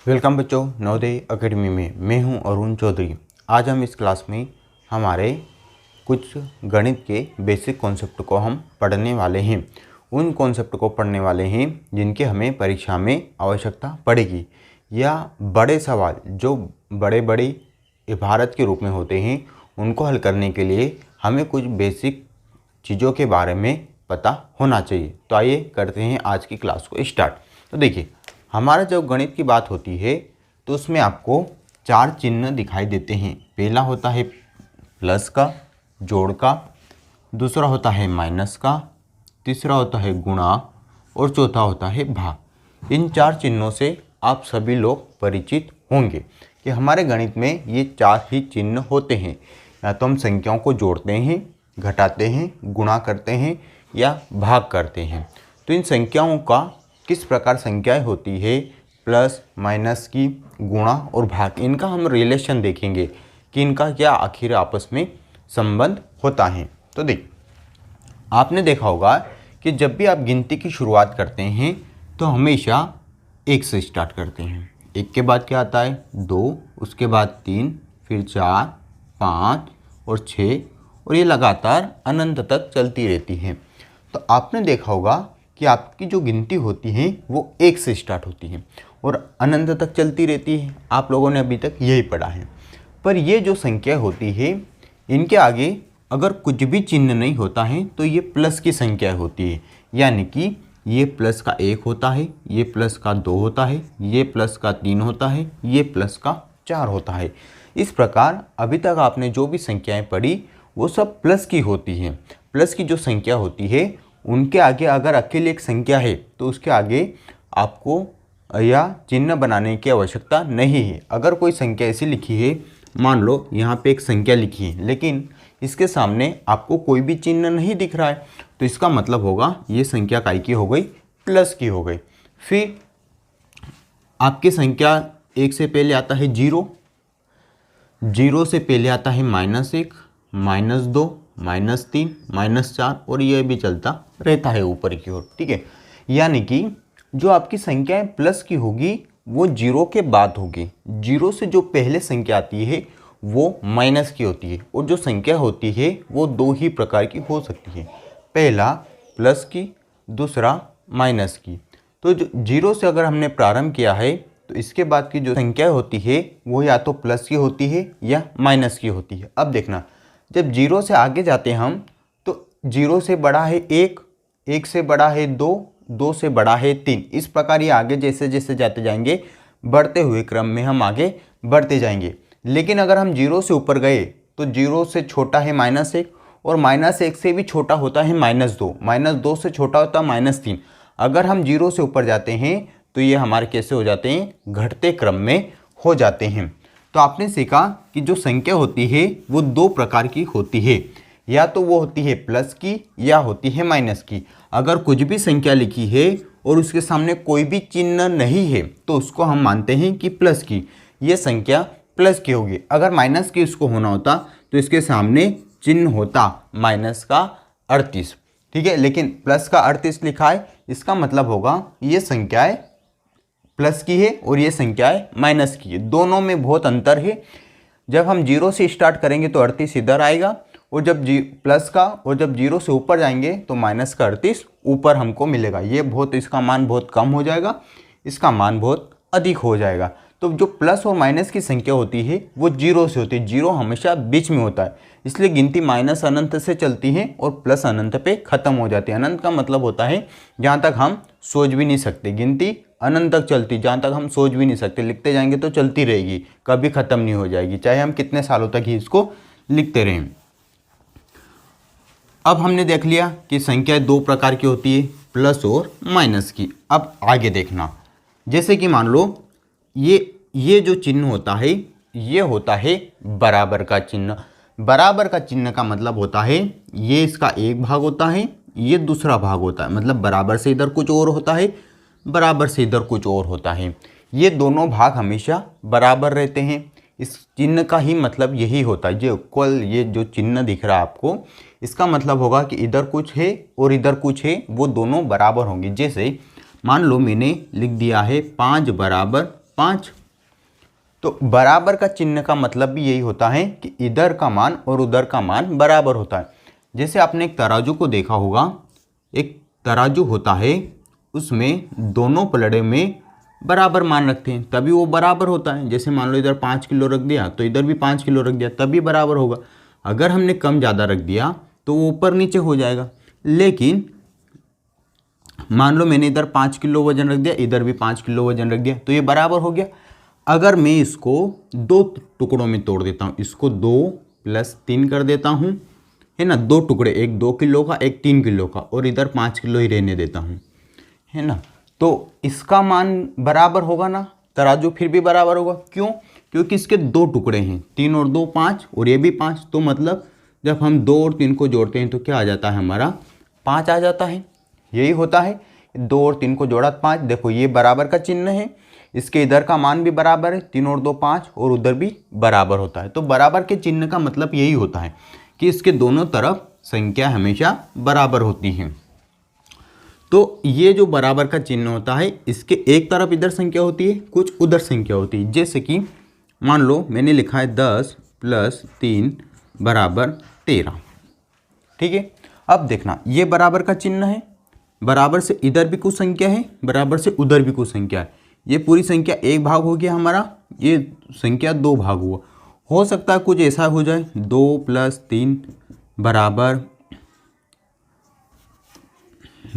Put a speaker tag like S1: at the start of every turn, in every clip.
S1: Welcome बच्चों, Navodaya academy में मैं हूं अरुण चौधरी। आज हम इस क्लास में हमारे कुछ गणित के बेसिक कॉन्सेप्ट को हम पढ़ने वाले हैं। उन कॉन्सेप्ट को पढ़ने वाले हैं जिनके हमें परीक्षा में आवश्यकता पड़ेगी, या बड़े सवाल जो बड़े बड़े इबारत के रूप में होते हैं उनको हल करने के लिए हमें कुछ बेसिक चीज़ों के बारे में पता होना चाहिए। तो आइए करते हैं आज की क्लास को स्टार्ट। तो देखिए, हमारा जब गणित की बात होती है तो उसमें आपको 4 चिन्ह दिखाई देते हैं। पहला होता है प्लस का, जोड़ का, दूसरा होता है माइनस का, तीसरा होता है गुणा और चौथा होता है भाग। इन 4 चिन्हों से आप सभी लोग परिचित होंगे कि हमारे गणित में ये 4 ही चिन्ह होते हैं। या तो हम संख्याओं को जोड़ते हैं, घटाते हैं, गुणा करते हैं या भाग करते हैं। तो इन संख्याओं का किस प्रकार संख्याएं होती है, प्लस माइनस की, गुणा और भाग, इनका हम रिलेशन देखेंगे कि इनका क्या आखिर आपस में संबंध होता है। तो देखिए, आपने देखा होगा कि जब भी आप गिनती की शुरुआत करते हैं तो हमेशा 1 से स्टार्ट करते हैं। 1 के बाद क्या आता है 2, उसके बाद 3, फिर 4, 5 और 6, और ये लगातार अनंत तक चलती रहती है। तो आपने देखा होगा कि आपकी जो गिनती होती है वो 1 से स्टार्ट होती है और अनंत तक चलती रहती है। आप लोगों ने अभी तक यही पढ़ा है। पर ये जो संख्या होती है इनके आगे अगर कुछ भी चिन्ह नहीं होता है तो ये प्लस की संख्या होती है। यानी कि ये प्लस का 1 होता है, ये प्लस का 2 होता है, ये प्लस का 3 होता है, ये प्लस का 4 होता है। इस प्रकार अभी तक आपने जो भी संख्याएं पढ़ी वो सब प्लस की होती हैं। प्लस की जो संख्या होती है उनके आगे अगर अकेले एक संख्या है तो उसके आगे आपको या चिन्ह बनाने की आवश्यकता नहीं है। अगर कोई संख्या ऐसी लिखी है, मान लो यहाँ पे एक संख्या लिखी है लेकिन इसके सामने आपको कोई भी चिन्ह नहीं दिख रहा है, तो इसका मतलब होगा ये संख्या काय की हो गई, प्लस की हो गई। फिर आपकी संख्या 1 से पहले आता है 0, 0 से पहले आता है -1, -2, -3, -4 और ये भी चलता रहता है ऊपर की ओर। ठीक है, यानी कि जो आपकी संख्याएं प्लस की होगी वो 0 के बाद होगी। 0 से जो पहले संख्या आती है वो माइनस की होती है। और जो संख्या होती है वो 2 ही प्रकार की हो सकती है, पहला प्लस की, दूसरा माइनस की। तो जो 0 से अगर हमने प्रारंभ किया है तो इसके बाद की जो संख्या होती है वो या तो प्लस की होती है या माइनस की होती है। अब देखना, जब 0 से आगे जाते हैं हम तो 0 से बड़ा है 1, 1 से बड़ा है 2, 2 से बड़ा है 3। इस प्रकार ये आगे जैसे जैसे जाते जाएंगे, बढ़ते हुए क्रम में हम आगे बढ़ते जाएंगे। लेकिन अगर हम 0 से ऊपर गए तो 0 से छोटा है -1 और -1 से भी छोटा होता है -2, -2 से छोटा होता है -3। अगर हम 0 से ऊपर जाते हैं तो ये हमारे कैसे हो जाते हैं, घटते क्रम में हो जाते हैं। तो आपने सीखा कि जो संख्या होती है वो 2 प्रकार की होती है, या तो वो होती है प्लस की या होती है माइनस की। अगर कुछ भी संख्या लिखी है और उसके सामने कोई भी चिन्ह नहीं है तो उसको हम मानते हैं कि प्लस की, ये संख्या प्लस की होगी। अगर माइनस की उसको होना होता तो इसके सामने चिन्ह होता माइनस का 38। ठीक है, लेकिन प्लस का 38 लिखा है, इसका मतलब होगा ये संख्याएं प्लस की है और ये संख्याएं माइनस की है। दोनों में बहुत अंतर है। जब हम 0 से स्टार्ट करेंगे तो 38 इधर आएगा, और जब प्लस का और जब 0 से ऊपर जाएंगे तो माइनस का 38 ऊपर हमको मिलेगा। ये बहुत, इसका मान बहुत कम हो जाएगा, इसका मान बहुत अधिक हो जाएगा। तो जो प्लस और माइनस की संख्या होती है वो 0 से होती है। 0 हमेशा बीच में होता है, इसलिए गिनती माइनस अनंत से चलती है और प्लस अनंत पे ख़त्म हो जाती है। अनंत का मतलब होता है जहाँ तक हम सोच भी नहीं सकते। गिनती अनंत तक चलती, जहाँ तक हम सोच भी नहीं सकते। लिखते जाएंगे तो चलती रहेगी, कभी ख़त्म नहीं हो जाएगी, चाहे हम कितने सालों तक ही इसको लिखते रहें। अब हमने देख लिया कि संख्याएं 2 प्रकार की होती है, प्लस और माइनस की। अब आगे देखना, जैसे कि मान लो ये जो चिन्ह होता है ये होता है बराबर का चिन्ह। बराबर का चिन्ह का मतलब होता है ये इसका एक भाग होता है, ये दूसरा भाग होता है। मतलब बराबर से इधर कुछ और होता है, बराबर से इधर कुछ और होता है। ये दोनों भाग हमेशा बराबर रहते हैं। इस चिन्ह का ही मतलब यही होता है, जो इक्वल, ये जो चिन्ह दिख रहा है आपको, इसका मतलब होगा कि इधर कुछ है और इधर कुछ है, वो दोनों बराबर होंगे। जैसे मान लो मैंने लिख दिया है 5 बराबर 5। तो बराबर का चिन्ह का मतलब भी यही होता है कि इधर का मान और उधर का मान बराबर होता है। जैसे आपने एक तराजू को देखा होगा, एक तराजू होता है, उसमें दोनों पलड़े में बराबर मान रखते हैं तभी वो बराबर होता है। जैसे मान लो इधर 5 किलो रख दिया तो इधर भी 5 किलो रख दिया तभी बराबर होगा। अगर हमने कम ज़्यादा रख दिया तो वो ऊपर नीचे हो जाएगा। लेकिन मान लो मैंने इधर 5 किलो वजन रख दिया, इधर भी 5 किलो वजन रख दिया, तो ये बराबर हो गया। अगर मैं इसको 2 टुकड़ों में तोड़ देता हूँ, इसको 2 + 3 कर देता हूँ, है ना, 2 टुकड़े, एक 2 किलो का एक 3 किलो का, और इधर 5 किलो ही रहने देता हूँ, है ना, तो इसका मान बराबर होगा ना, तराजू फिर भी बराबर होगा। क्यों? क्योंकि इसके 2 टुकड़े हैं, 3 और 2 5, और ये भी 5। तो मतलब जब हम 2 और 3 को जोड़ते हैं तो क्या आ जाता है, हमारा 5 आ जाता है। यही होता है, 2 और 3 को जोड़ा 5। देखो ये बराबर का चिन्ह है, इसके इधर का मान भी बराबर है, 3 और 2 5, और उधर भी बराबर होता है। तो बराबर के चिन्ह का मतलब यही होता है कि इसके दोनों तरफ संख्या हमेशा बराबर होती है। तो ये जो बराबर का चिन्ह होता है, इसके एक तरफ इधर संख्या होती है, कुछ उधर संख्या होती है। जैसे कि मान लो मैंने लिखा है 10 + 3 = 13। ठीक है, अब देखना ये बराबर का चिन्ह है, बराबर से इधर भी कुछ संख्या है, बराबर से उधर भी कुछ संख्या है। ये पूरी संख्या एक भाग हो गया हमारा, ये संख्या 2 भाग हुआ। हो सकता है कुछ ऐसा हो जाए 2 + 3 =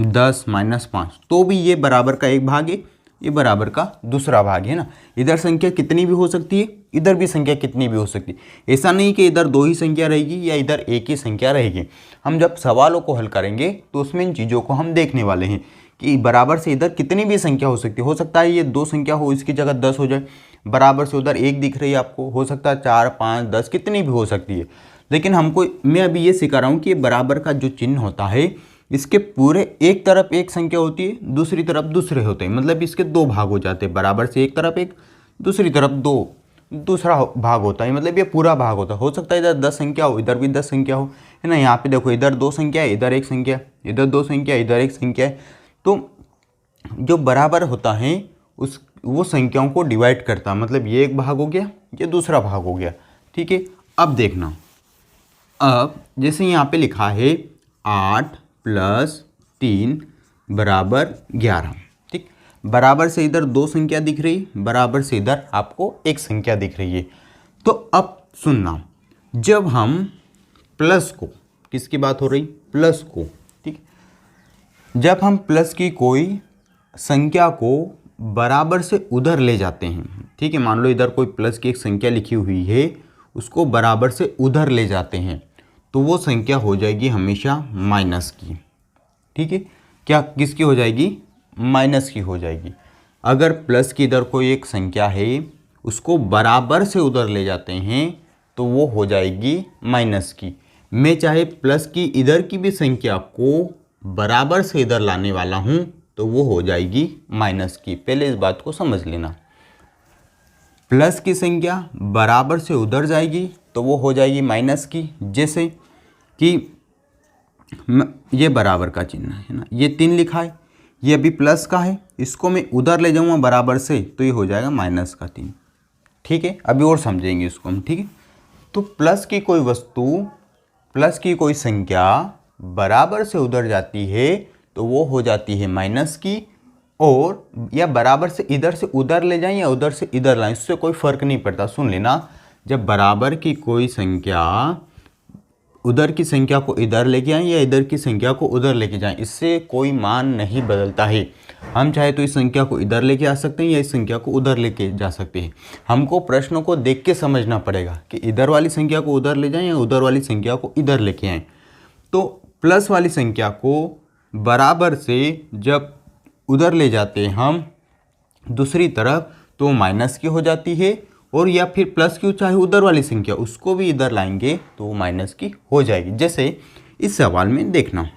S1: 10 - 5, तो भी ये बराबर का एक भाग है, ये बराबर का दूसरा भाग है ना। इधर संख्या कितनी भी हो सकती है, इधर भी संख्या कितनी भी हो सकती है। ऐसा नहीं कि इधर 2 ही संख्या रहेगी या इधर 1 ही संख्या रहेगी। हम जब सवालों को हल करेंगे तो उसमें इन चीज़ों को हम देखने वाले हैं कि बराबर से इधर कितनी भी संख्या हो सकती है। हो सकता है ये 2 संख्या हो, इसकी जगह 10 हो जाए। बराबर से उधर 1 दिख रही है आपको, हो सकता है 4 5 10 कितनी भी हो सकती है। लेकिन हमको, मैं अभी ये सिखा रहा हूँ कि ये बराबर का जो चिन्ह होता है, इसके पूरे एक तरफ एक संख्या होती है, दूसरी तरफ दूसरे होते हैं। मतलब इसके 2 भाग हो जाते हैं, बराबर से एक तरफ एक, दूसरी तरफ 2 दूसरा भाग होता है। मतलब ये पूरा भाग होता है। हो सकता है इधर 10 संख्या हो, इधर भी 10 संख्या हो, है ना। यहाँ पे देखो इधर 2 संख्या है, इधर 1 संख्या, इधर 2 संख्या, इधर 1 संख्या है। तो जो बराबर होता है वो संख्याओं को डिवाइड करता है। मतलब ये एक भाग हो गया, ये दूसरा भाग हो गया। ठीक है, अब देखना, अब जैसे यहाँ पे लिखा है 8 + 3 = 11। ठीक, बराबर से इधर 2 संख्या दिख रही, बराबर से इधर आपको 1 संख्या दिख रही है। तो अब सुनना, जब हम प्लस को, किसकी बात हो रही, प्लस को, ठीक, जब हम प्लस की कोई संख्या को बराबर से उधर ले जाते हैं, ठीक है, मान लो इधर कोई प्लस की एक संख्या लिखी हुई है, उसको बराबर से उधर ले जाते हैं, तो वो संख्या हो जाएगी हमेशा माइनस की। ठीक है, क्या किसकी हो जाएगी, माइनस की हो जाएगी। अगर प्लस की इधर कोई एक संख्या है, उसको बराबर से उधर ले जाते हैं तो वो हो जाएगी माइनस की। मैं चाहे प्लस की इधर की भी संख्या को बराबर से इधर लाने वाला हूँ तो वो हो जाएगी माइनस की। पहले इस बात को समझ लेना, प्लस की संख्या बराबर से उधर जाएगी तो वो हो जाएगी माइनस की। जैसे कि ये बराबर का चिन्ह है ना, ये 3 लिखा है, ये अभी प्लस का है, इसको मैं उधर ले जाऊँगा बराबर से तो ये हो जाएगा -3। ठीक है, अभी और समझेंगे इसको हम। ठीक है, तो प्लस की कोई वस्तु, प्लस की कोई संख्या बराबर से उधर जाती है तो वो हो जाती है माइनस की। और या बराबर से इधर से उधर ले जाएं या उधर से इधर लाएं, इससे कोई फ़र्क नहीं पड़ता। सुन लेना, जब बराबर की कोई संख्या उधर की संख्या को इधर लेके आएं या इधर की संख्या को उधर लेके जाएं, इससे कोई मान नहीं बदलता है। हम चाहे तो इस संख्या को इधर लेके आ सकते हैं या इस संख्या को उधर लेके जा सकते हैं। हमको प्रश्नों को देख के समझना पड़ेगा कि इधर वाली संख्या को उधर ले जाएं या उधर वाली संख्या को इधर लेके आएँ। तो प्लस वाली संख्या को बराबर से जब उधर ले जाते हैं हम दूसरी तरफ तो माइनस की हो जाती है, और या फिर प्लस की चाहे उधर वाली संख्या उसको भी इधर लाएंगे तो माइनस की हो जाएगी। जैसे इस सवाल में देखना,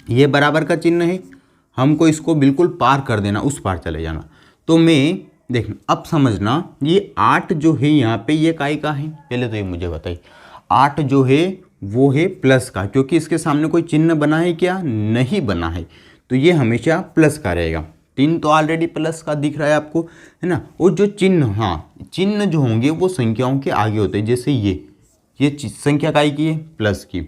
S1: ये बराबर का चिन्ह है, हमको इसको बिल्कुल पार कर देना, उस पार चले जाना। तो मैं देखना, अब समझना, ये 8 जो है यहाँ पे ये काय का है, पहले तो ये मुझे बताइए। 8 जो है वो है प्लस का, क्योंकि इसके सामने कोई चिन्ह बना है क्या, नहीं बना है, तो ये हमेशा प्लस का रहेगा। चिन्ह तो ऑलरेडी प्लस का दिख रहा है आपको, है ना। और जो चिन्ह, हाँ चिन्ह जो होंगे वो संख्याओं के आगे होते हैं। जैसे ये संख्या काय की है, प्लस की,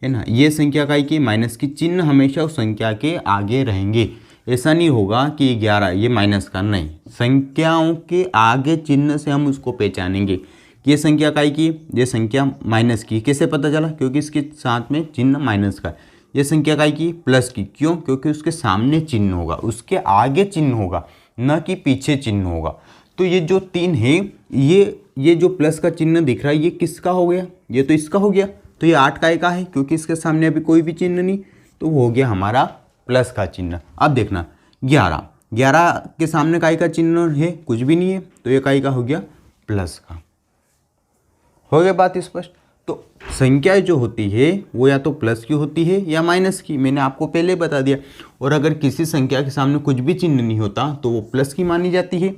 S1: है ना। ये संख्या काय की, माइनस की। चिन्ह हमेशा उस संख्या के आगे रहेंगे। ऐसा नहीं होगा कि ये 11 ये माइनस का, नहीं। संख्याओं के आगे चिन्ह से हम उसको पहचानेंगे कि ये संख्या काय की, ये संख्या माइनस की। कैसे पता चला? क्योंकि इसके साथ में चिन्ह माइनस का। ये संख्या काय की, प्लस की। क्यों? क्योंकि उसके सामने चिन्ह होगा, उसके आगे चिन्ह होगा, न कि पीछे चिन्ह होगा। तो ये जो 3 है, ये जो प्लस का चिन्ह दिख रहा है, ये किसका हो गया? ये तो इसका हो गया। तो ये 8 काय का है, क्योंकि इसके सामने अभी कोई भी चिन्ह नहीं, तो वो हो गया हमारा प्लस का चिन्ह। अब देखना 11 के सामने काय का चिन्ह है, कुछ भी नहीं है, तो ये काय का हो गया, प्लस का। हो गया बात स्पष्ट। तो संख्या जो होती है वो या तो प्लस की होती है या माइनस की, मैंने आपको पहले बता दिया। और अगर किसी संख्या के सामने कुछ भी चिन्ह नहीं होता तो वो प्लस की मानी जाती है।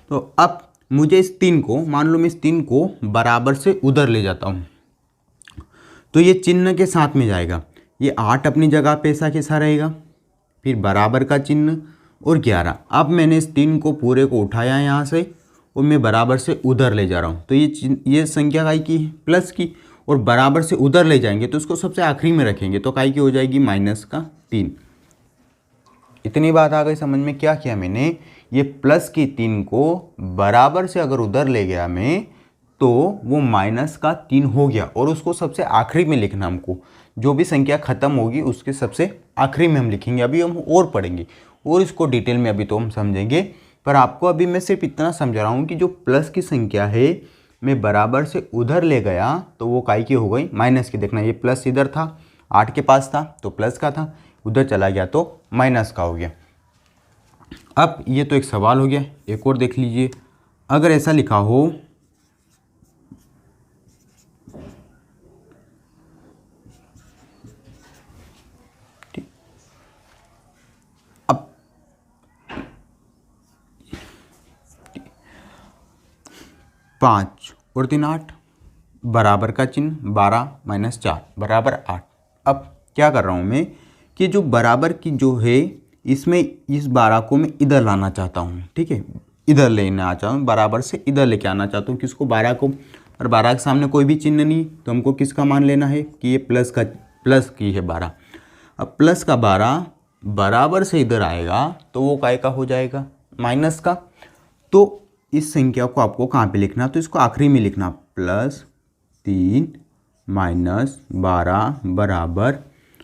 S1: तो अब मुझे इस 3 को, मान लो मैं इस 3 को बराबर से उधर ले जाता हूँ, तो ये चिन्ह के साथ में जाएगा। ये 8 अपनी जगह पे ऐसा कैसा रहेगा, फिर बराबर का चिन्ह और 11। अब मैंने इस 3 को पूरे को उठाया यहाँ से और मैं बराबर से उधर ले जा रहा हूँ, तो ये संख्या काय की है, प्लस की। और बराबर से उधर ले जाएंगे तो उसको सबसे आखिरी में रखेंगे, तो काय की हो जाएगी, माइनस का 3। इतनी बात आ गई समझ में? क्या किया मैंने, ये प्लस की 3 को बराबर से अगर उधर ले गया मैं, तो वो माइनस का 3 हो गया। और उसको सबसे आखिरी में लिखना हमको, जो भी संख्या खत्म होगी उसके सबसे आखिरी में हम लिखेंगे। अभी हम और पढ़ेंगे और इसको डिटेल में अभी तो हम समझेंगे, पर आपको अभी मैं सिर्फ इतना समझा रहा हूँ कि जो प्लस की संख्या है, मैं बराबर से उधर ले गया तो वो काय की हो गई, माइनस की। देखना ये प्लस इधर था, 8 के पास था तो प्लस का था, उधर चला गया तो माइनस का हो गया। अब ये तो एक सवाल हो गया। एक और देख लीजिए, अगर ऐसा लिखा हो, अब 5 और 3 8, बराबर का चिन्ह, 12 माइनस 4 बराबर 8। अब क्या कर रहा हूँ मैं कि जो बराबर की जो है, इसमें इस 12 को मैं इधर लाना चाहता हूँ, ठीक है, इधर लेना चाहता हूँ, बराबर से इधर लेके आना चाहता हूँ। किसको? 12 को। और 12 के सामने कोई भी चिन्ह नहीं, तो हमको किसका मान लेना है कि ये प्लस की है 12। अब प्लस का 12 बराबर से इधर आएगा तो वो काय का हो जाएगा, माइनस का। तो इस संख्या को आपको कहाँ पे लिखना, तो इसको आखिरी में लिखना, +3 माइनस 12 बराबर।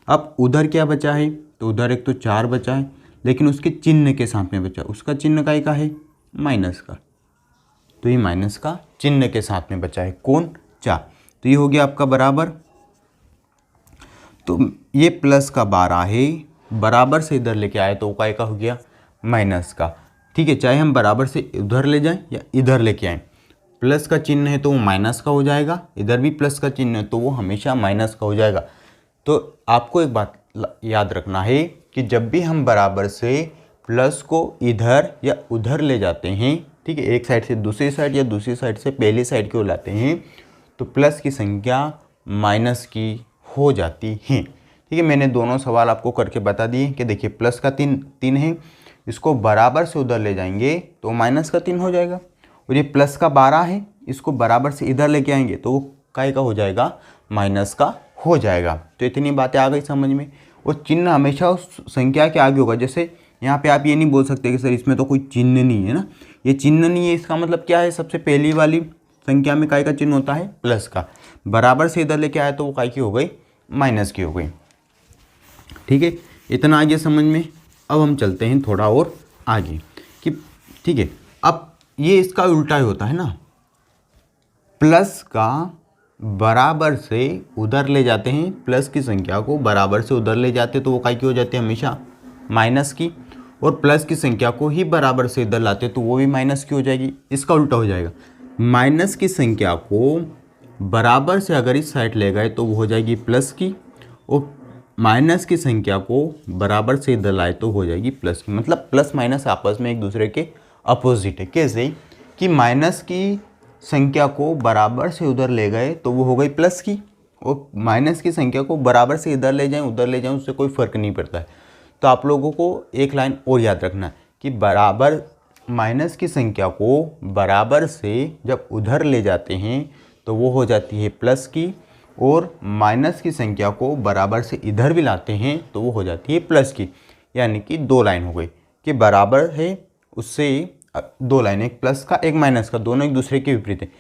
S1: अब उधर क्या बचा है, तो उधर एक तो 4 बचा है, लेकिन उसके चिन्ह के साथ में बचा, उसका चिन्ह काय का है, माइनस का। तो ये माइनस का चिन्ह के साथ में बचा है, कौन, 4। तो ये हो गया आपका बराबर। तो ये प्लस का 12 है, बराबर से इधर लेके आए तो काय का हो गया, माइनस का। ठीक है, चाहे हम बराबर से उधर ले जाएं या इधर लेके आएँ, प्लस का चिन्ह है तो वो माइनस का हो जाएगा, इधर भी प्लस का चिन्ह है तो वो हमेशा माइनस का हो जाएगा। तो आपको एक बात याद रखना है कि जब भी हम बराबर से प्लस को इधर या उधर ले जाते हैं, ठीक है, एक साइड से दूसरी साइड या दूसरी साइड से पहली साइड की ओर लाते हैं, तो प्लस की संख्या माइनस की हो जाती है। ठीक है, मैंने दोनों सवाल आपको करके बता दिए कि देखिए प्लस का 3 है, इसको बराबर से उधर ले जाएंगे तो माइनस का 3 हो जाएगा। और ये प्लस का 12 है, इसको बराबर से इधर लेके आएंगे तो वो काय का हो जाएगा, माइनस का हो जाएगा। तो इतनी बातें आ गई समझ में। और चिन्ह हमेशा उस संख्या के आगे होगा। जैसे यहाँ पे आप ये नहीं बोल सकते कि सर इसमें तो कोई चिन्ह नहीं है ना, ये चिन्ह नहीं है, इसका मतलब क्या है, सबसे पहली वाली संख्या में काय का चिन्ह होता है, प्लस का। बराबर से इधर लेके आया तो वो काय की हो गई, माइनस की हो गई। ठीक है, इतना आ गया समझ में। अब हम चलते हैं थोड़ा और आगे कि ठीक है, अब ये इसका उल्टा ही होता है ना, प्लस का बराबर से उधर ले जाते हैं, प्लस की संख्या को बराबर से उधर ले जाते तो वो काय की हो जाती है, हमेशा माइनस की। और प्लस की संख्या को ही बराबर से इधर लाते तो वो भी माइनस की हो जाएगी। इसका उल्टा हो जाएगा, माइनस की संख्या को बराबर से अगर इस साइड ले गए तो वो हो जाएगी प्लस की, और माइनस की संख्या को बराबर से इधर लाए तो हो जाएगी प्लस की। मतलब प्लस माइनस आपस में एक दूसरे के अपोजिट है। कैसे कि माइनस की संख्या को बराबर से उधर ले गए तो वो हो गई प्लस की, और माइनस की संख्या को बराबर से इधर ले जाएं उधर ले जाएं उससे कोई फ़र्क नहीं पड़ता है। तो आप लोगों को एक लाइन और याद रखना है कि बराबर माइनस की संख्या को बराबर से जब उधर ले जाते हैं तो वो हो जाती है प्लस की, और माइनस की संख्या को बराबर से इधर भी लाते हैं तो वो हो जाती है प्लस की। यानी कि दो लाइन हो गई कि बराबर है, उससे दो लाइन, एक प्लस का एक माइनस का, दोनों एक दूसरे के विपरीत है।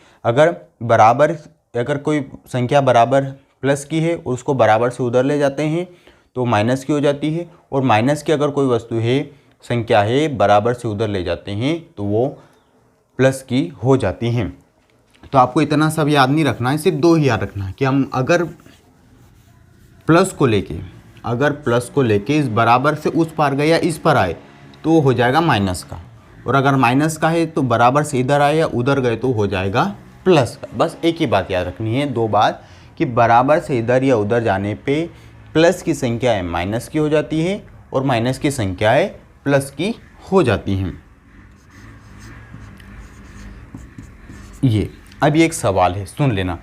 S1: अगर कोई संख्या बराबर प्लस की है और उसको बराबर से उधर ले जाते हैं तो माइनस की हो जाती है, और माइनस की अगर कोई वस्तु है, संख्या है, बराबर से उधर ले जाते हैं तो वो प्लस की हो जाती हैं। तो आपको इतना सब याद नहीं रखना है, सिर्फ दो ही याद रखना है कि हम अगर प्लस को लेके इस बराबर से उस पार गए या इस पर आए तो हो जाएगा माइनस का, और अगर माइनस का है तो बराबर से इधर आए या उधर गए तो हो जाएगा प्लस का। बस एक ही बात याद रखनी है, दो बात, कि बराबर से इधर या उधर जाने पे प्लस की संख्याएं माइनस की हो जाती है और माइनस की संख्याएं प्लस की हो जाती हैं। अब ये एक सवाल है, सुन लेना।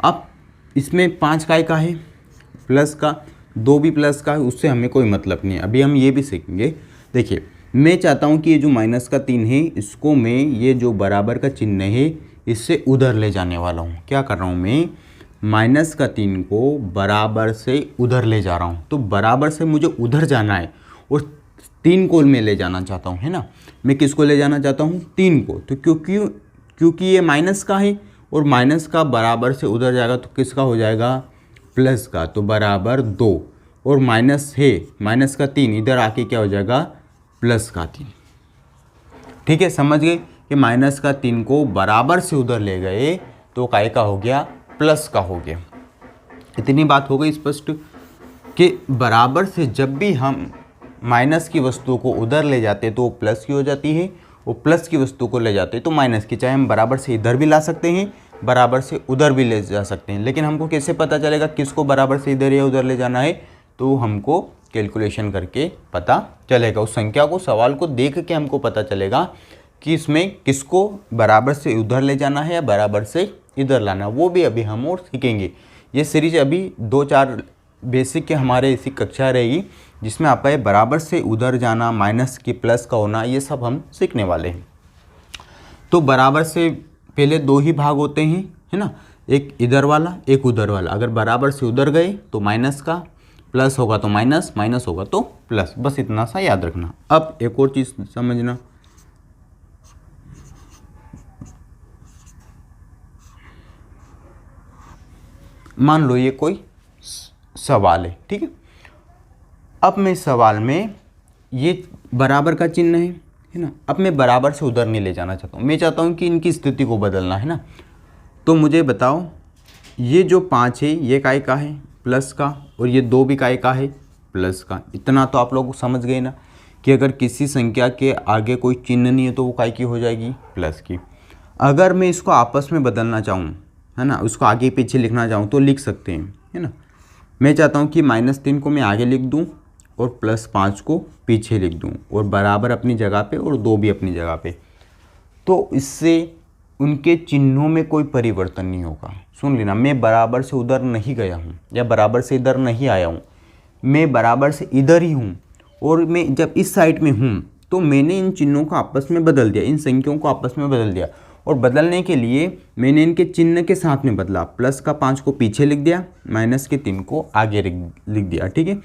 S1: अब इसमें 5 का है, प्लस का, 2 भी प्लस का है, उससे हमें कोई मतलब नहीं है। अभी हम ये भी सीखेंगे। देखिए, मैं चाहता हूँ कि ये जो माइनस का 3 है, इसको मैं ये जो बराबर का चिन्ह है इससे उधर ले जाने वाला हूँ। क्या कर रहा हूँ मैं? माइनस का 3 को बराबर से उधर ले जा रहा हूँ। तो बराबर से मुझे उधर जाना है और 3 को मैं ले जाना चाहता हूँ, है ना। मैं किसको ले जाना चाहता हूँ? 3 को। तो क्योंकि ये माइनस का है और माइनस का बराबर से उधर जाएगा तो किसका हो जाएगा? प्लस का। तो बराबर 2, और माइनस है, माइनस का 3 इधर आके क्या हो जाएगा? प्लस का 3। ठीक है, समझ गए कि माइनस का 3 को बराबर से उधर ले गए तो काय का हो गया? प्लस का हो गया। इतनी बात हो गई स्पष्ट कि बराबर से जब भी हम माइनस की वस्तु को उधर ले जाते तो वो प्लस की हो जाती है, और प्लस की वस्तु को ले जाते तो माइनस की। चाहे हम बराबर से इधर भी ला सकते हैं, बराबर से उधर भी ले जा सकते हैं, लेकिन हमको कैसे पता चलेगा किसको बराबर से इधर या उधर ले जाना है? तो हमको कैलकुलेशन करके पता चलेगा। उस संख्या को, सवाल को देख के हमको पता चलेगा कि इसमें किसको बराबर से उधर ले जाना है या बराबर से इधर लाना। वो भी अभी हम और सीखेंगे। ये सीरीज अभी 2-4 बेसिक के हमारे ऐसी कक्षा रहेगी जिसमें आपका ये बराबर से उधर जाना, माइनस की प्लस का होना, ये सब हम सीखने वाले हैं। तो बराबर से पहले 2 ही भाग होते हैं, है ना, एक इधर वाला, एक उधर वाला। अगर बराबर से उधर गए तो माइनस का, प्लस होगा तो माइनस, माइनस होगा तो प्लस। बस इतना सा याद रखना। अब एक और चीज़ समझना, मान लो ये कोई सवाल है, ठीक है। अब मैं सवाल में ये बराबर का चिन्ह है ना, अब मैं बराबर से उधर नहीं ले जाना चाहता हूँ, मैं चाहता हूँ कि इनकी स्थिति को बदलना है ना। तो मुझे बताओ, ये जो 5 है ये काय का है? प्लस का, और ये 2 भी काय का है? प्लस का। इतना तो आप लोग समझ गए ना कि अगर किसी संख्या के आगे कोई चिन्ह नहीं है तो वो काय की हो जाएगी? प्लस की। अगर मैं इसको आपस में बदलना चाहूँ, है ना, उसको आगे पीछे लिखना चाहूँ तो लिख सकते हैं, है ना। मैं चाहता हूँ कि -3 को मैं आगे लिख दूँ और +5 को पीछे लिख दूँ, और बराबर अपनी जगह पे और 2 भी अपनी जगह पे। तो इससे उनके चिन्हों में कोई परिवर्तन नहीं होगा। सुन लेना, मैं बराबर से उधर नहीं गया हूँ या बराबर से इधर नहीं आया हूँ, मैं बराबर से इधर ही हूँ, और मैं जब इस साइड में हूँ तो मैंने इन चिन्हों को आपस में बदल दिया, इन संख्याओं को आपस में बदल दिया। और बदलने के लिए मैंने इनके चिन्ह के साथ में बदला। प्लस का 5 को पीछे लिख दिया, माइनस के 3 को आगे लिख दिया, ठीक है।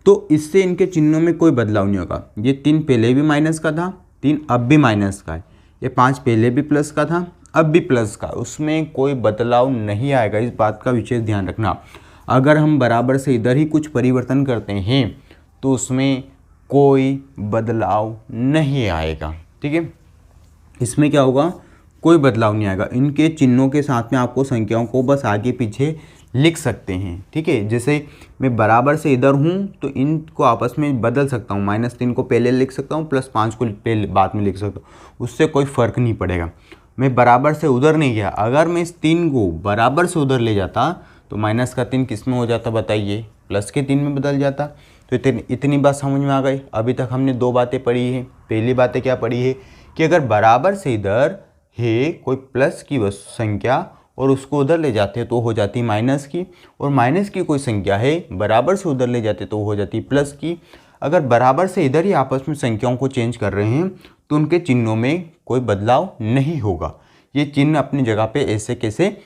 S1: तो इससे इनके चिन्हों में कोई बदलाव नहीं होगा। ये 3 पहले भी माइनस का था, 3 अब भी माइनस का है। ये 5 पहले भी प्लस का था, अब भी प्लस का, उसमें कोई बदलाव नहीं आएगा। इस बात का विशेष ध्यान रखना। अगर हम बराबर से इधर ही कुछ परिवर्तन करते हैं तो उसमें कोई बदलाव नहीं आएगा, ठीक है। इसमें क्या होगा? कोई बदलाव नहीं आएगा। इनके चिन्हों के साथ में आपको संख्याओं को बस आगे पीछे लिख सकते हैं, ठीक है। जैसे मैं बराबर से इधर हूँ तो इनको आपस में बदल सकता हूँ, -3 को पहले लिख सकता हूँ, +5 को पहले बाद में लिख सकता हूँ, उससे कोई फ़र्क नहीं पड़ेगा। मैं बराबर से उधर नहीं गया, अगर मैं इस 3 को बराबर से उधर ले जाता तो माइनस का 3 किस में हो जाता बताइए? प्लस के 3 में बदल जाता। तो इतनी बात समझ में आ गई। अभी तक हमने 2 बातें पढ़ी हैं। पहली बातें क्या पढ़ी है कि अगर बराबर से इधर है कोई प्लस की संख्या और उसको उधर ले जाते तो हो जाती माइनस की, और माइनस की कोई संख्या है बराबर से उधर ले जाते तो हो जाती प्लस की। अगर बराबर से इधर ही आपस में संख्याओं को चेंज कर रहे हैं तो उनके चिन्हों में कोई बदलाव नहीं होगा। ये चिन्ह अपनी जगह पे ऐसे कैसे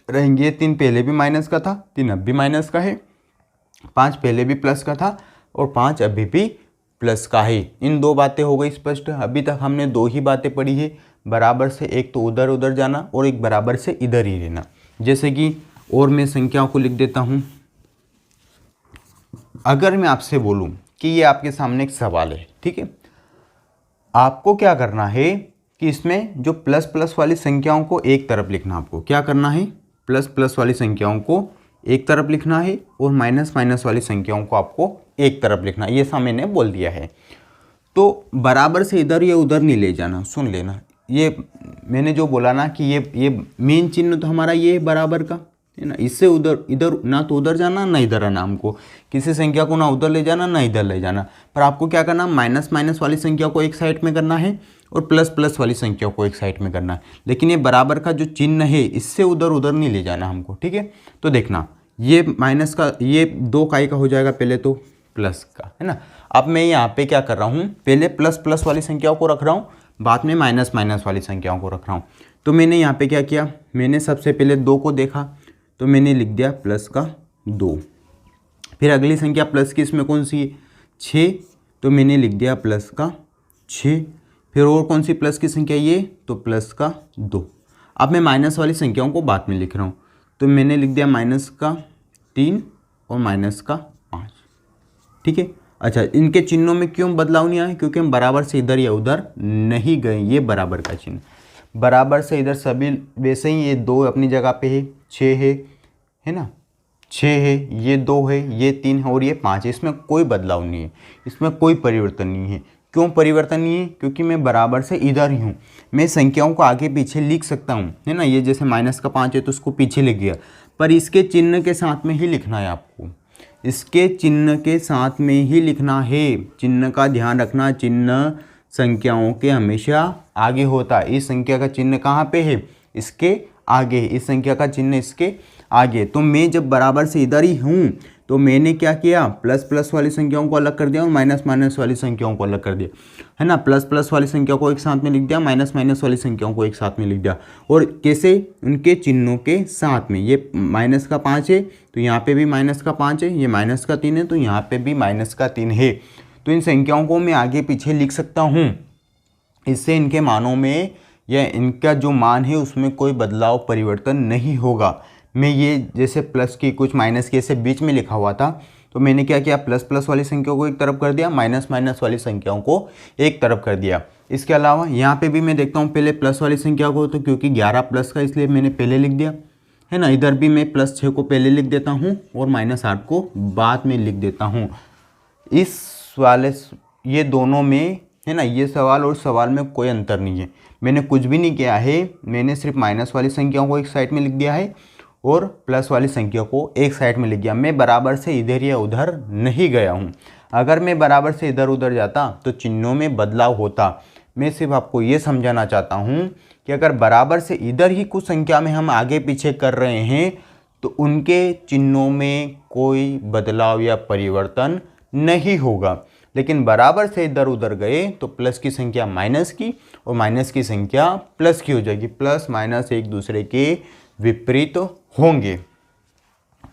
S1: रहेंगे। 3 पहले भी माइनस का था, 3 अब भी माइनस का है, 5 पहले भी प्लस का था और 5 अभी भी प्लस का है। इन दो बातें हो गई स्पष्ट। अभी तक हमने दो ही बातें पढ़ी है, बराबर से एक तो उधर उधर जाना और एक बराबर से इधर ही रहना। जैसे कि और मैं संख्याओं को लिख देता हूँ। अगर मैं आपसे बोलूँ कि ये आपके सामने एक सवाल है, ठीक है, आपको क्या करना है कि इसमें जो प्लस प्लस वाली संख्याओं को एक तरफ लिखना। आपको क्या करना है, प्लस प्लस वाली संख्याओं को एक तरफ लिखना है और माइनस माइनस वाली संख्याओं को आपको एक तरफ लिखना है। ये सा मैंने बोल दिया है। तो बराबर से इधर या उधर नहीं ले जाना। सुन लेना, ये मैंने जो बोला ना कि ये मेन चिन्ह तो हमारा ये है बराबर का, है ना। इससे उधर इधर ना तो उधर जाना ना इधर आना। हमको किसी संख्या को ना उधर ले जाना ना इधर ले जाना। पर आपको क्या करना, माइनस माइनस वाली संख्या को एक साइड में करना है और प्लस प्लस वाली संख्या को एक साइड में करना है। लेकिन ये बराबर का जो चिन्ह है इससे उधर उधर नहीं ले जाना हमको, ठीक है। तो देखना, ये माइनस का, ये 2 इकाई का हो जाएगा पहले तो प्लस का, है ना। अब मैं यहाँ पे क्या कर रहा हूँ, पहले प्लस प्लस वाली संख्याओं को रख रहा हूँ, बाद में माइनस माइनस वाली संख्याओं को रख रहा हूँ। तो मैंने यहाँ पे क्या किया, मैंने सबसे पहले 2 को देखा तो मैंने लिख दिया प्लस का 2। फिर अगली संख्या प्लस की इसमें कौन सी है, 6, तो मैंने लिख दिया प्लस का 6। फिर और कौन सी प्लस की संख्या, ये, तो प्लस का 2। अब मैं माइनस वाली संख्याओं को बाद में लिख रहा हूँ, तो मैंने लिख दिया माइनस का 3 और माइनस का 5, ठीक है। अच्छा, इनके चिन्हों में क्यों बदलाव नहीं आया, क्योंकि हम बराबर से इधर या उधर नहीं गए। ये बराबर का चिन्ह, बराबर से इधर सभी वैसे ही, ये 2 अपनी जगह पे है, 6 है ना, 6 है, ये 2 है, ये 3 है और ये 5 है। इसमें कोई बदलाव नहीं है, इसमें कोई परिवर्तन नहीं है। क्यों परिवर्तन नहीं है, क्योंकि मैं बराबर से इधर ही हूँ। मैं संख्याओं को आगे पीछे लिख सकता हूँ, है ना। ये जैसे माइनस का 5 है तो उसको पीछे लिख दिया, पर इसके चिन्ह के साथ में ही लिखना है आपको, इसके चिन्ह के साथ में ही लिखना है। चिन्ह का ध्यान रखना, चिन्ह संख्याओं के हमेशा आगे होता है। इस संख्या का चिन्ह कहाँ पे है, इसके आगे, इस संख्या का चिन्ह इसके आगे। तो मैं जब बराबर से इधर ही हूँ तो मैंने क्या किया, प्लस प्लस वाली संख्याओं को अलग कर दिया और माइनस माइनस वाली संख्याओं को अलग कर दिया, है ना। प्लस प्लस वाली संख्या को एक साथ में लिख दिया, माइनस माइनस वाली संख्याओं को एक साथ में लिख दिया। और कैसे, उनके चिन्हों के साथ में। ये माइनस का 5 है तो यहाँ पे भी माइनस का 5 है, ये माइनस का 3 है तो यहाँ पे भी माइनस का 3 है। तो इन संख्याओं को मैं आगे पीछे लिख सकता हूँ। इससे इनके मानों में या इनका जो मान है उसमें कोई बदलाव परिवर्तन नहीं होगा। मैं ये जैसे प्लस की कुछ माइनस के ऐसे बीच में लिखा हुआ था, तो मैंने क्या किया, प्लस प्लस वाली संख्याओं को एक तरफ कर दिया, माइनस माइनस वाली संख्याओं को एक तरफ कर दिया। इसके अलावा यहाँ पे भी मैं देखता हूँ पहले प्लस वाली संख्या को, तो क्योंकि 11 प्लस का इसलिए मैंने पहले लिख दिया, है ना। इधर भी मैं प्लस 6 को पहले लिख देता हूँ और माइनस 8 को बाद में लिख देता हूँ। इस वाले, ये दोनों में, है ना, ये सवाल और सवाल में कोई अंतर नहीं है। मैंने कुछ भी नहीं किया है, मैंने सिर्फ माइनस वाली संख्याओं को एक साइड में लिख दिया है और प्लस वाली संख्या को एक साइड में लिख दिया। मैं बराबर से इधर या उधर नहीं गया हूँ। अगर मैं बराबर से इधर उधर जाता तो चिन्हों में बदलाव होता। मैं सिर्फ आपको ये समझाना चाहता हूँ कि अगर बराबर से इधर ही कुछ संख्या में हम आगे पीछे कर रहे हैं तो उनके चिन्हों में कोई बदलाव या परिवर्तन नहीं होगा। लेकिन बराबर से इधर उधर गए तो प्लस की संख्या माइनस की और माइनस की संख्या प्लस की हो जाएगी। प्लस माइनस एक दूसरे के विपरीत होंगे।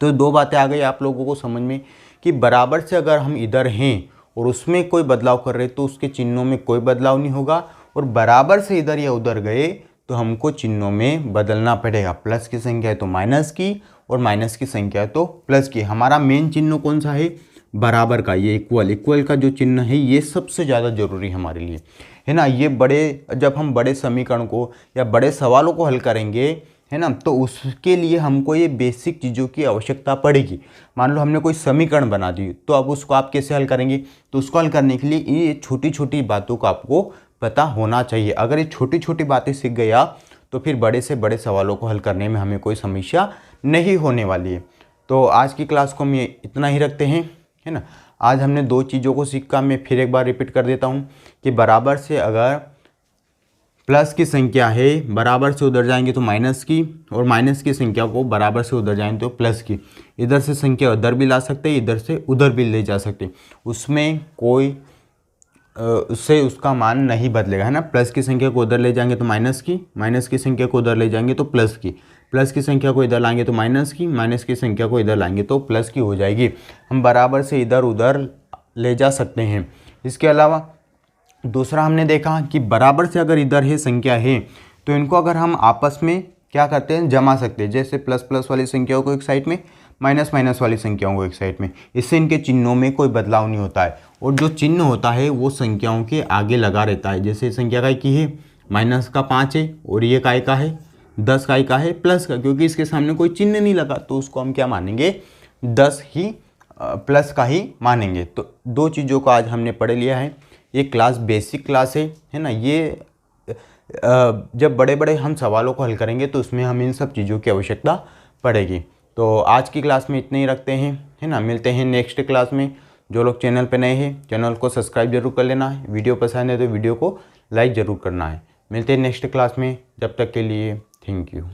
S1: तो 2 बातें आ गई आप लोगों को समझ में कि बराबर से अगर हम इधर हैं और उसमें कोई बदलाव कर रहे तो उसके चिन्हों में कोई बदलाव नहीं होगा, और बराबर से इधर या उधर गए तो हमको चिन्हों में बदलना पड़ेगा। प्लस की संख्या है तो माइनस की और माइनस की संख्या है तो प्लस की। हमारा मेन चिन्ह कौन सा है, बराबर का। ये इक्वल, इक्वल का जो चिन्ह है ये सबसे ज़्यादा जरूरी हमारे लिए, है ना। ये बड़े, जब हम बड़े समीकरण को या बड़े सवालों को हल करेंगे, है ना, तो उसके लिए हमको ये बेसिक चीज़ों की आवश्यकता पड़ेगी। मान लो हमने कोई समीकरण बना दी तो अब उसको आप कैसे हल करेंगे, तो उसको हल करने के लिए ये छोटी छोटी बातों का आपको पता होना चाहिए। अगर ये छोटी छोटी बातें सीख गया तो फिर बड़े से बड़े सवालों को हल करने में हमें कोई समस्या नहीं होने वाली है। तो आज की क्लास को हम ये इतना ही रखते हैं, है ना। आज हमने 2 चीज़ों को सीखा। मैं फिर एक बार रिपीट कर देता हूँ कि बराबर से अगर प्लस की संख्या है बराबर से उधर जाएंगे तो माइनस की, और माइनस की संख्या को बराबर से उधर जाएंगे तो प्लस की। इधर से संख्या उधर भी ला सकते हैं, इधर से उधर भी ले जा सकते हैं, उसमें कोई उससे उसका मान नहीं बदलेगा, है ना। प्लस की संख्या को उधर ले जाएंगे तो माइनस की, माइनस की संख्या को उधर ले जाएंगे तो प्लस की, प्लस की संख्या को इधर लाएंगे तो माइनस की, माइनस की संख्या को इधर लाएंगे तो प्लस की हो जाएगी। हम बराबर से इधर उधर ले जा सकते हैं। इसके अलावा दूसरा हमने देखा कि बराबर से अगर इधर है संख्या है तो इनको अगर हम आपस में क्या करते हैं, जमा सकते हैं। जैसे प्लस प्लस वाली संख्याओं को एक साइड में, माइनस माइनस वाली संख्याओं को एक साइड में। इससे इनके चिन्हों में कोई बदलाव नहीं होता है, और जो चिन्ह होता है वो संख्याओं के आगे लगा रहता है। जैसे संख्या काय की है, माइनस का 5 है, और ये काय का है, 10 काय का है, प्लस का, क्योंकि इसके सामने कोई चिन्ह नहीं लगा तो उसको हम क्या मानेंगे, 10 ही प्लस का ही मानेंगे। तो दो चीज़ों को आज हमने पढ़ लिया है। ये क्लास बेसिक क्लास है ना। ये जब बड़े बड़े हम सवालों को हल करेंगे तो उसमें हमें इन सब चीज़ों की आवश्यकता पड़ेगी। तो आज की क्लास में इतने ही रखते हैं, है ना। मिलते हैं नेक्स्ट क्लास में। जो लोग चैनल पे नए हैं चैनल को सब्सक्राइब जरूर कर लेना है, वीडियो पसंद है तो वीडियो को लाइक ज़रूर करना है। मिलते हैं नेक्स्ट क्लास में, जब तक के लिए थैंक यू।